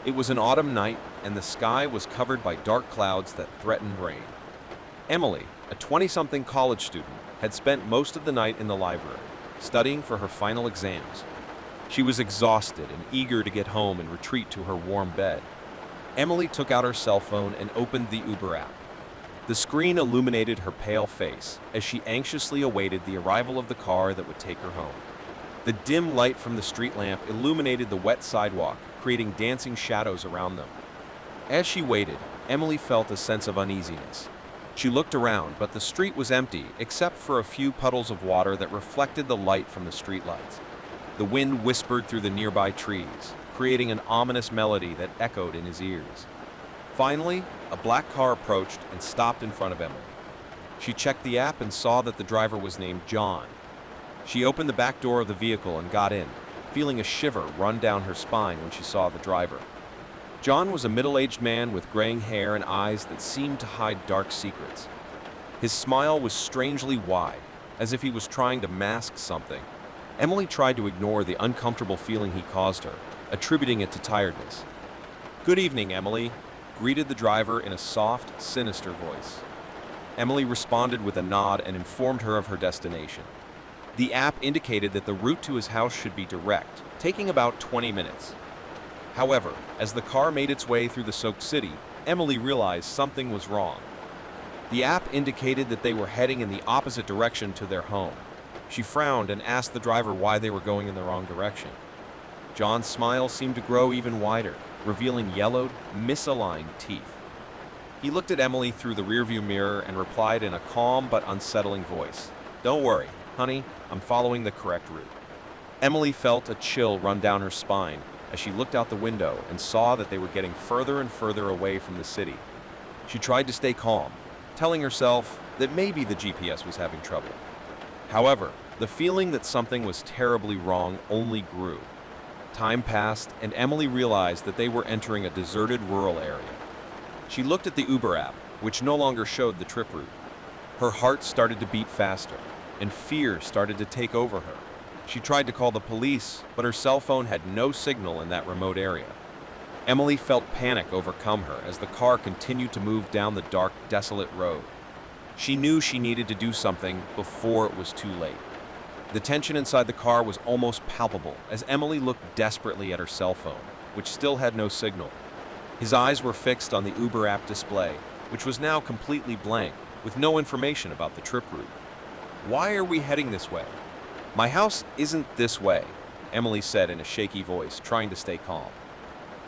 It was an autumn night, and the sky was covered by dark clouds that threatened rain. Emily, a 20-something college student, had spent most of the night in the library, studying for her final exams. She was exhausted and eager to get home and retreat to her warm bed. Emily took out her cell phone and opened the Uber app. The screen illuminated her pale face as she anxiously awaited the arrival of the car that would take her home. The dim light from the street lamp illuminated the wet sidewalk, creating dancing shadows around them. As she waited, Emily felt a sense of uneasiness. She looked around, but the street was empty except for a few puddles of water that reflected the light from the streetlights. The wind whispered through the nearby trees, creating an ominous melody that echoed in his ears. Finally, a black car approached and stopped in front of Emily. She checked the app and saw that the driver was named John. She opened the back door of the vehicle and got in, feeling a shiver run down her spine when she saw the driver. John was a middle-aged man with graying hair and eyes that seemed to hide dark secrets. His smile was strangely wide, as if he was trying to mask something. Emily tried to ignore the uncomfortable feeling he caused her, attributing it to tiredness. "Good evening, Emily," greeted the driver in a soft, sinister voice. Emily responded with a nod and informed her of her destination. The app indicated that the route to his house should be direct, taking about 20 minutes. However, as the car made its way through the soaked city, Emily realized something was wrong. The app indicated that they were heading in the opposite direction to their home. She frowned and asked the driver why they were going in the wrong direction. John's smile seemed to grow even wider, revealing yellowed, misaligned teeth. He looked at Emily through the rearview mirror and replied in a calm but unsettling voice, "Don't worry, honey, I'm following the correct route." Emily felt a chill run down her spine as she looked out the window and saw that they were getting further and further away from the city. She tried to stay calm, telling herself that maybe the GPS was having trouble. However, the feeling that something was terribly wrong only grew. Time passed, and Emily realized that they were entering a deserted rural area. She looked at the Uber app, which no longer showed the trip route. Her heart started to beat faster, and fear started to take over her. She tried to call the police, but her cell phone had no signal in that remote area. Emily felt panic overcome her as the car continued to move down the dark, desolate road. She knew she needed to do something before it was too late. The tension inside the car was almost palpable as Emily looked desperately at her cell phone, which still had no signal. His eyes were fixed on the Uber app display, which was now completely blank, with no information about the trip route. "Why are we heading this way?" "My house isn't this way," Emily said in a shaky voice, trying to stay calm.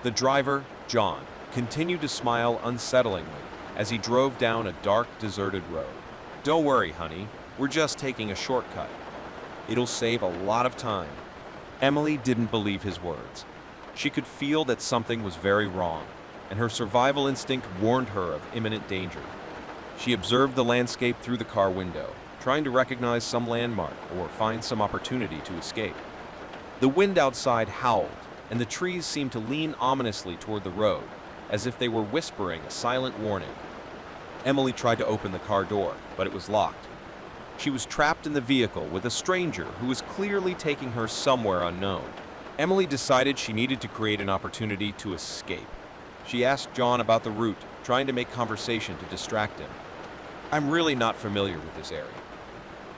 The driver, John, continued to smile unsettlingly as he drove down a dark, deserted road. "Don't worry, honey. We're just taking a shortcut. It'll save a lot of time." Emily didn't believe his words. She could feel that something was very wrong, and her survival instinct warned her of imminent danger. She observed the landscape through the car window, trying to recognize some landmark or find some opportunity to escape. The wind outside howled, and the trees seemed to lean ominously toward the road, as if they were whispering a silent warning. Emily tried to open the car door, but it was locked. She was trapped in the vehicle with a stranger who was clearly taking her somewhere unknown. Emily decided she needed to create an opportunity to escape. She asked John about the route, trying to make conversation to distract him. "I'm really not familiar with this area.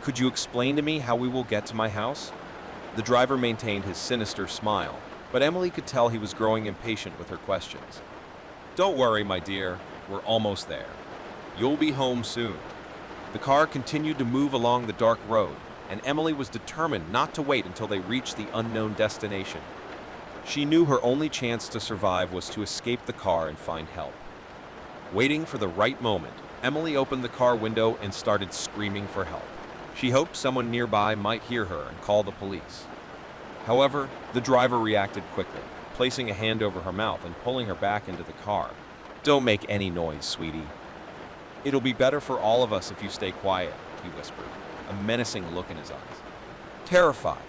Could you explain to me how we will get to my house?" The driver maintained his sinister smile, but Emily could tell he was growing impatient with her questions. "Don't worry, my dear. We're almost there. You'll be home soon." The car continued to move along the dark road, and Emily was determined not to wait until they reached the unknown destination. She knew her only chance to survive was to escape the car and find help. Waiting for the right moment, Emily opened the car window and started screaming for help. She hoped someone nearby might hear her and call the police. However, the driver reacted quickly, placing a hand over her mouth and pulling her back into the car. "Don't make any noise, sweetie. It'll be better for all of us if you stay quiet," he whispered, a menacing look in his eyes. Terrified,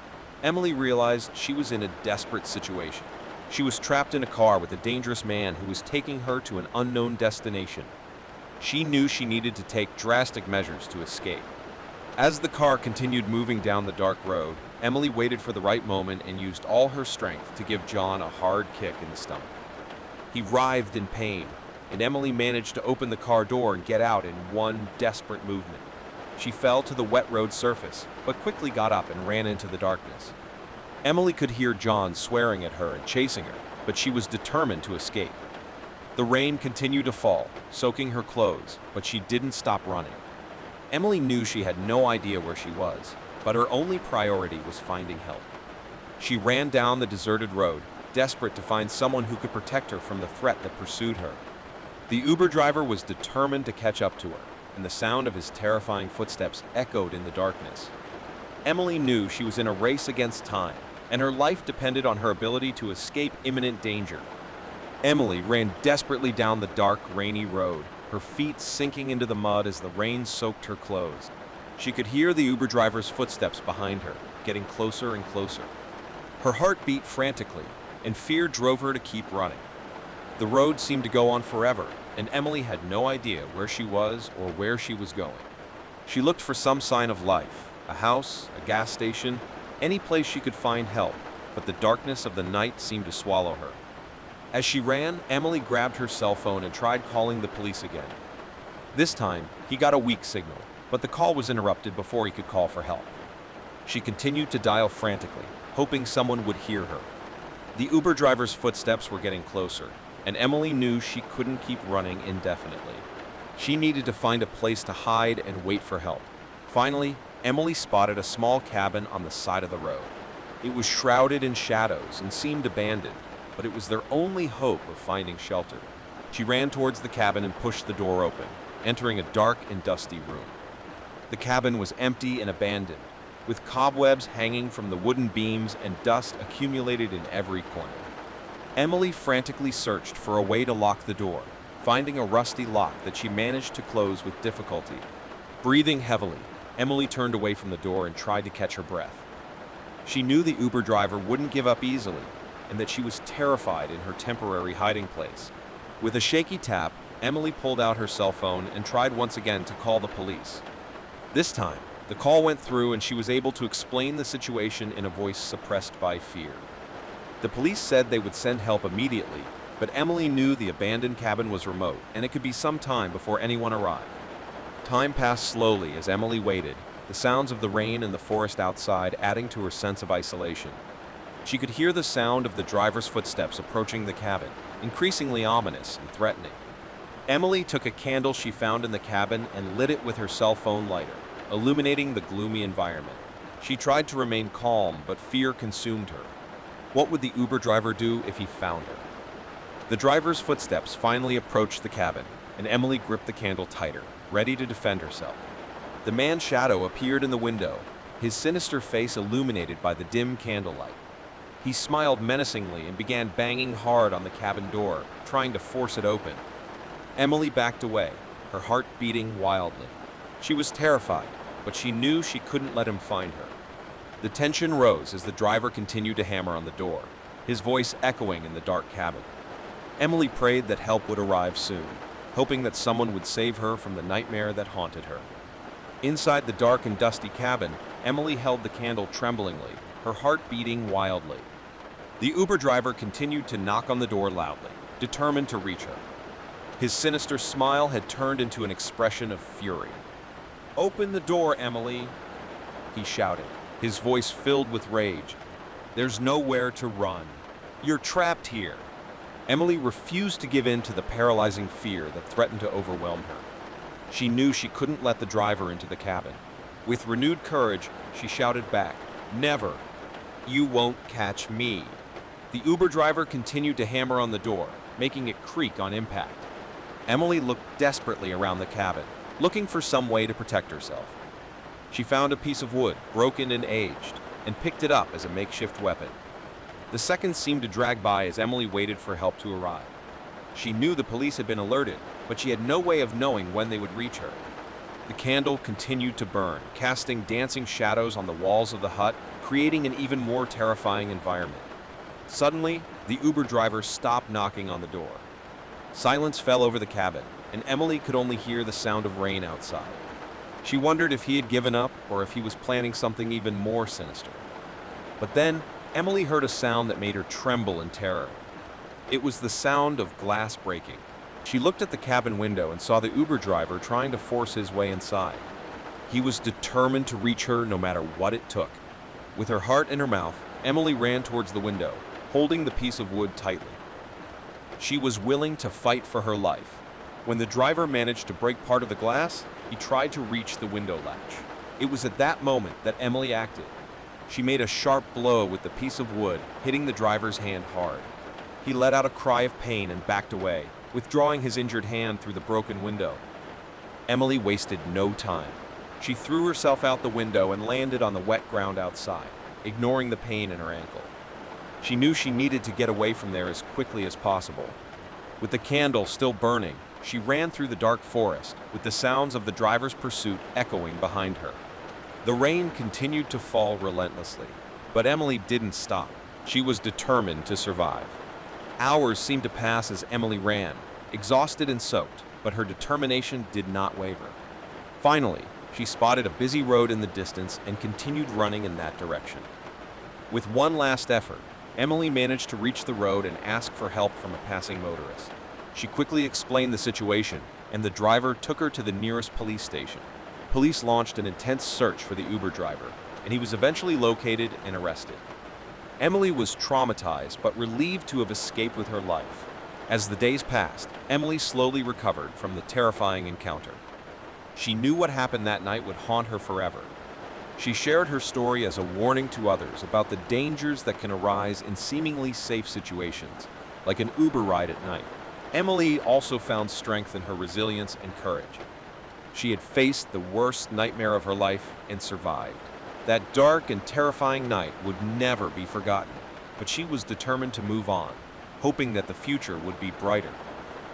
Emily realized she was in a desperate situation. She was trapped in a car with a dangerous man who was taking her to an unknown destination. She knew she needed to take drastic measures to escape. As the car continued moving down the dark road, Emily waited for the right moment and used all her strength to give John a hard kick in the stomach. He writhed in pain, and Emily managed to open the car door and get out in one desperate movement. She fell to the wet road surface, but quickly got up and ran into the darkness. Emily could hear John swearing at her and chasing her, but she was determined to escape. The rain continued to fall, soaking her clothes, but she didn't stop running. Emily knew she had no idea where she was, but her only priority was finding help. She ran down the deserted road, desperate to find someone who could protect her from the threat that pursued her. The Uber driver was determined to catch up to her, and the sound of his terrifying footsteps echoed in the darkness. Emily knew she was in a race against time, and her life depended on her ability to escape imminent danger. Emily ran desperately down the dark, rainy road, her feet sinking into the mud as the rain soaked her clothes. She could hear the Uber driver's footsteps behind her, getting closer and closer. Her heart beat frantically, and fear drove her to keep running. The road seemed to go on forever, and Emily had no idea where she was or where she was going. She looked for some sign of life, a house, a gas station, any place she could find help, but the darkness of the night seemed to swallow her. As she ran, Emily grabbed her cell phone and tried calling the police again. This time, he got a weak signal, but the call was interrupted before he could call for help. She continued to dial frantically, hoping someone would hear her. The Uber driver's footsteps were getting closer, and Emily knew she couldn't keep running indefinitely. She needed to find a place to hide and wait for help. Finally, Emily spotted a small cabin on the side of the road. It was shrouded in shadows and seemed abandoned, but it was their only hope of finding shelter. She ran towards the cabin and pushed the door open, entering a dark and dusty room. The cabin was empty and abandoned, with cobwebs hanging from the wooden beams and dust accumulated in every corner. Emily frantically searched for a way to lock the door, finding a rusty lock that she managed to close with difficulty. Breathing heavily, Emily turned away from the door and tried to catch her breath. She knew the Uber driver wouldn't give up easily, and that she was terrified in her temporary hiding place. With a shaky tap, Emily pulled out her cell phone and tried once again to call the police. This time, the call went through and she was able to explain the situation in a voice suppressed by fear. The police said they would send help immediately, but Emily knew the abandoned cabin was remote and it could be some time before anyone arrived. Time passed slowly as Emily waited, the sounds of the rain and the forest outside adding to her sense of isolation. She could hear the sound of the driver's footsteps approaching the cabin, increasingly ominous and threatening. Emily took a candle she found in the cabin and lit it with her cell phone lighter, illuminating the gloomy environment. She tried to remain calm, but fear consumed her. What would the Uber driver do if he found her? The driver's footsteps finally approached the cabin, and Emily gripped the candle tighter, ready to defend herself. The man's shadow appeared in the window, his sinister face illuminated by the dim candlelight. He smiled menacingly and began banging hard on the cabin door, trying to force it open. Emily backed away, her heart beating wildly. She was terrified, but she knew she couldn't let him find her. The tension rose as the driver continued to hammer on the door, his voice echoing in the dark cabin. Emily prayed that help would arrive soon, hoping that someone would save her from the nightmare that haunted her. Inside the dark and dusty cabin, Emily held the candle tremblingly, her heart beating wildly. The Uber driver continued to knock on the door loudly, determined to reach her. His sinister smile had turned into an expression of fury. "Open the door, Emily," he shouted, his voice filled with rage. "There's nowhere to run. You're trapped here." Emily refused to give in to the paralyzing fear that threatened to overwhelm her. She knew she couldn't let the driver into the cabin. With renewed courage, she shouted back, "Never. You won't catch me." The Uber driver continued to hammer on the door, making it creak on impact. Emily looked desperately around the cabin, looking for some way to protect herself. She found a piece of wood, broken and aged, and picked it up as a makeshift weapon. The seconds seemed to drag by as Emily waited for help to arrive. She knew the police had been alerted, but she had no way of knowing when they would reach her. The candle continued to burn, casting dancing shadows on the walls of the hut, creating an even more terrifying environment. Suddenly, the Uber driver stopped knocking on the door. Silence fell over the cabin, and Emily could only hear the sound of rain outside. She wondered if he had given up or if he was planning something even more sinister. But then, Emily heard a sound that made her tremble in terror. It was the sound of glass breaking. She looked at the cabin window and saw the Uber driver trying to force his way inside. He was determined to reach her no matter what it took. With her heart in her mouth, Emily ran towards the window, holding the piece of wood tightly. She was willing to fight for her life. When the driver managed to break part of the glass, he tried to reach the window latch. It was at that moment that Emily acted. She made a sharp blow with the piece of wood, hitting the driver's hand hard. He let out a cry of pain and backed away, withdrawing his injured hand through the broken window. Emily wasted no time. She threw herself out the window and landed on the wet ground outside, ignoring the pain in her ankle. She knew she needed to get away from there as quickly as possible. With the candle still burning, she ran through the dark forest, with the sounds of the driver's pursuit echoing behind her. The rain continued to fall relentlessly, but Emily didn't stop. She was determined to survive. Hours seemed to pass as Emily ran, exhausted and soaked, but her determination did not waver. Finally, she spotted a busy road in the distance and continued running in that direction. With one last effort, Emily managed to reach the road and ask for help from a passing motorist. She quickly explained the situation, and the driver took her to the nearest police station. Police launched an intense search for the Uber driver, and he was eventually located and arrested. Emily was traumatized but relieved to have escaped with her life. As the days passed, Emily slowly recovered from the terrifying encounter. She knew what happened that night would haunt her forever. She shared her story as a warning to others about the dangers that can arise in seemingly safe situations, like an Uber ride at night. Emily also found strength in her resilience and courage. She had faced the worst nightmare of her life and survived. That dark and terrifying night would never be forgotten, but she was determined to move on, hoping that the future would be brighter.